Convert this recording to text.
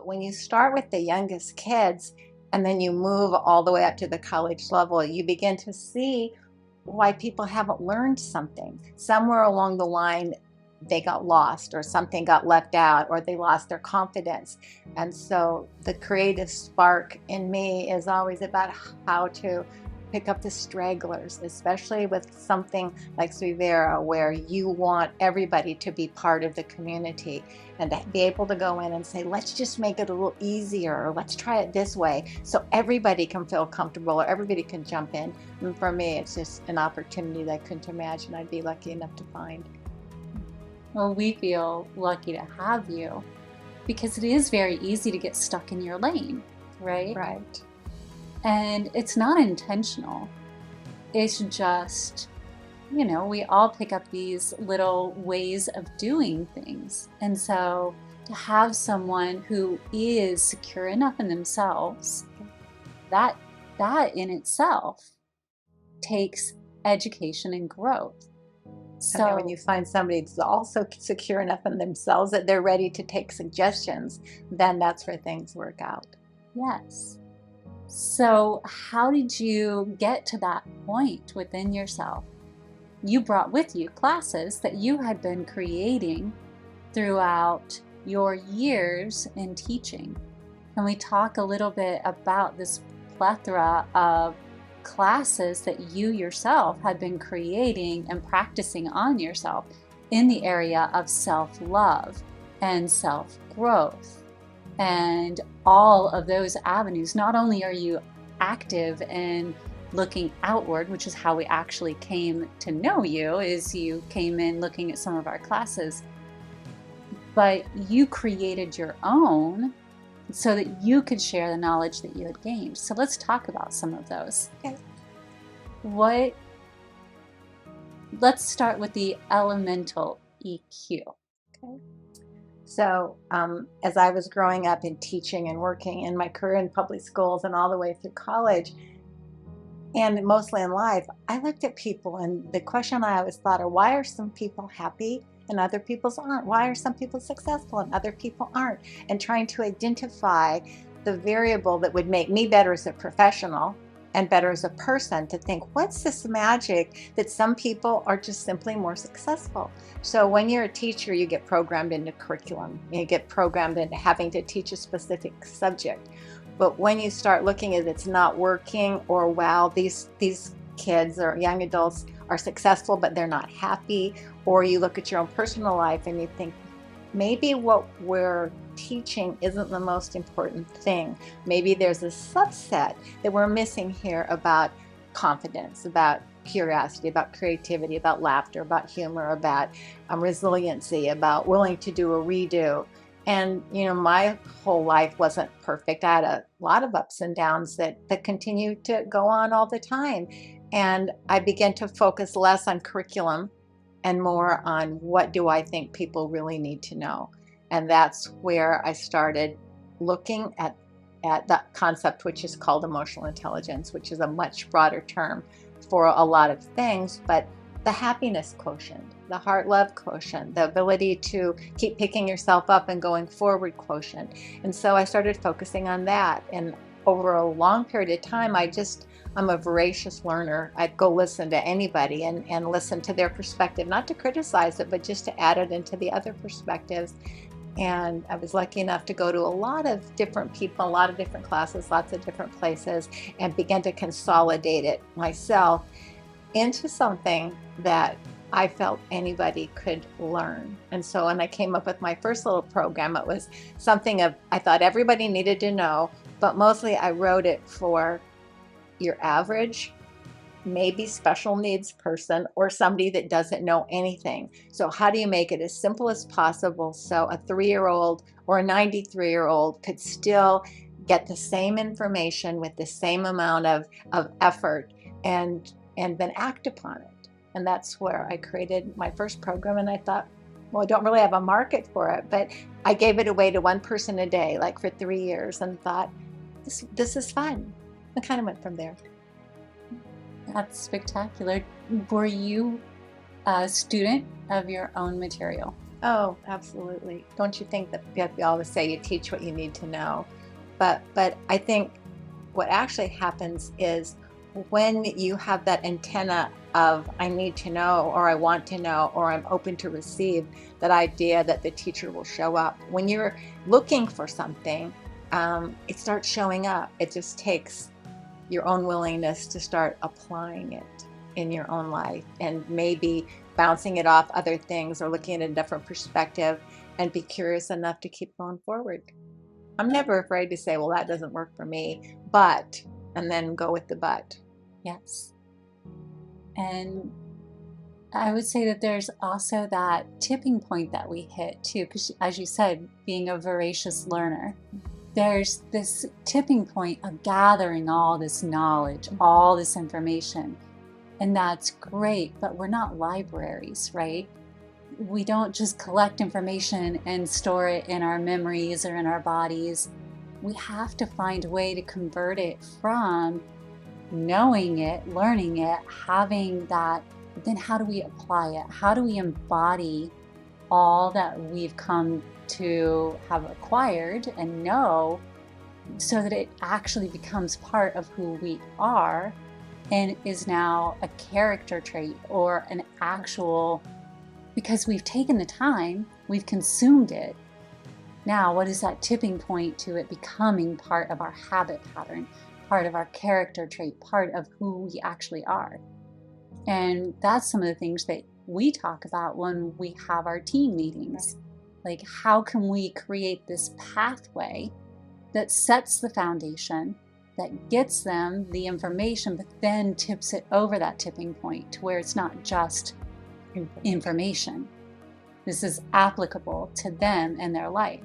when you start with the youngest kids and then you move all the way up to the college level, you begin to see why people haven't learned something. Somewhere along the line, they got lost, or something got left out, or they lost their confidence. And so the creative spark in me is always about how to pick up the stragglers, especially with something like Suivera, where you want everybody to be part of the community, and to be able to go in and say, let's just make it a little easier, or let's try it this way, so everybody can feel comfortable, or everybody can jump in. And for me, it's just an opportunity that I couldn't imagine I'd be lucky enough to find. Well, we feel lucky to have you, because it is very easy to get stuck in your lane, right? Right. And it's not intentional. It's just, we all pick up these little ways of doing things. And so to have someone who is secure enough in themselves, that in itself takes education and growth. So and when you find somebody that's also secure enough in themselves that they're ready to take suggestions, then that's where things work out. Yes. So how did you get to that point within yourself? You brought with you classes that you had been creating throughout your years in teaching. Can we talk a little bit about this plethora of classes that you yourself had been creating and practicing on yourself in the area of self-love and self-growth? And all of those avenues, not only are you active in looking outward, which is how we actually came to know you, is you came in looking at some of our classes, but you created your own so that you could share the knowledge that you had gained. So let's talk about some of those. Okay. Let's start with the elemental EQ. Okay. So as I was growing up in teaching and working in my career in public schools and all the way through college, and mostly in life, I looked at people, and the question I always thought are, why are some people happy and other people's aren't? Why are some people successful and other people aren't? And trying to identify the variable that would make me better as a professional and better as a person, to think, what's this magic that some people are just simply more successful? So when you're a teacher, you get programmed into curriculum. You get programmed into having to teach a specific subject. But when you start looking at it's not working, or wow, these kids or young adults are successful but they're not happy, or you look at your own personal life and you think, maybe what we're teaching isn't the most important thing. Maybe there's a subset that we're missing here about confidence, about curiosity, about creativity, about laughter, about humor, about resiliency, about willing to do a redo. And my whole life wasn't perfect. I had a lot of ups and downs that continue to go on all the time. And I began to focus less on curriculum and more on what do I think people really need to know. And that's where I started looking at that concept, which is called emotional intelligence, which is a much broader term for a lot of things, but the happiness quotient, the heart love quotient, the ability to keep picking yourself up and going forward quotient. And so I started focusing on that. And over a long period of time, I'm a voracious learner. I'd go listen to anybody and listen to their perspective, not to criticize it, but just to add it into the other perspectives. And I was lucky enough to go to a lot of different people, a lot of different classes, lots of different places, and begin to consolidate it myself into something that I felt anybody could learn. And so when I came up with my first little program, it was something I thought everybody needed to know, but mostly I wrote it for your average, maybe special needs person, or somebody that doesn't know anything. So how do you make it as simple as possible so a 3-year-old or a 93-year-old could still get the same information with the same amount of effort and then act upon it? And that's where I created my first program. And I thought, well, I don't really have a market for it, but I gave it away to one person a day, like for 3 years, and thought, this is fun. I kind of went from there. That's spectacular. Were you a student of your own material. Oh, absolutely. Don't you think that we always say you teach what you need to know? But I think what actually happens is when you have that antenna of I need to know, or I want to know, or I'm open to receive, that idea that the teacher will show up. When you're looking for something, it starts showing up. It just takes your own willingness to start applying it in your own life, and maybe bouncing it off other things or looking at a different perspective, and be curious enough to keep going forward. I'm never afraid to say, well, that doesn't work for me, but, and then go with the but. Yes. And I would say that there's also that tipping point that we hit too, because as you said, being a voracious learner, there's this tipping point of gathering all this knowledge, all this information. And that's great, but we're not libraries, right? We don't just collect information and store it in our memories or in our bodies. We have to find a way to convert it from knowing it, learning it, having that. Then how do we apply it? How do we embody all that we've come to have acquired and know, so that it actually becomes part of who we are and is now a character trait or an actual, because we've taken the time, we've consumed it. Now, what is that tipping point to it becoming part of our habit pattern, part of our character trait, part of who we actually are? And that's some of the things that we talk about when we have our team meetings. Like, how can we create this pathway that sets the foundation, that gets them the information, but then tips it over that tipping point to where it's not just information. This is applicable to them and their life.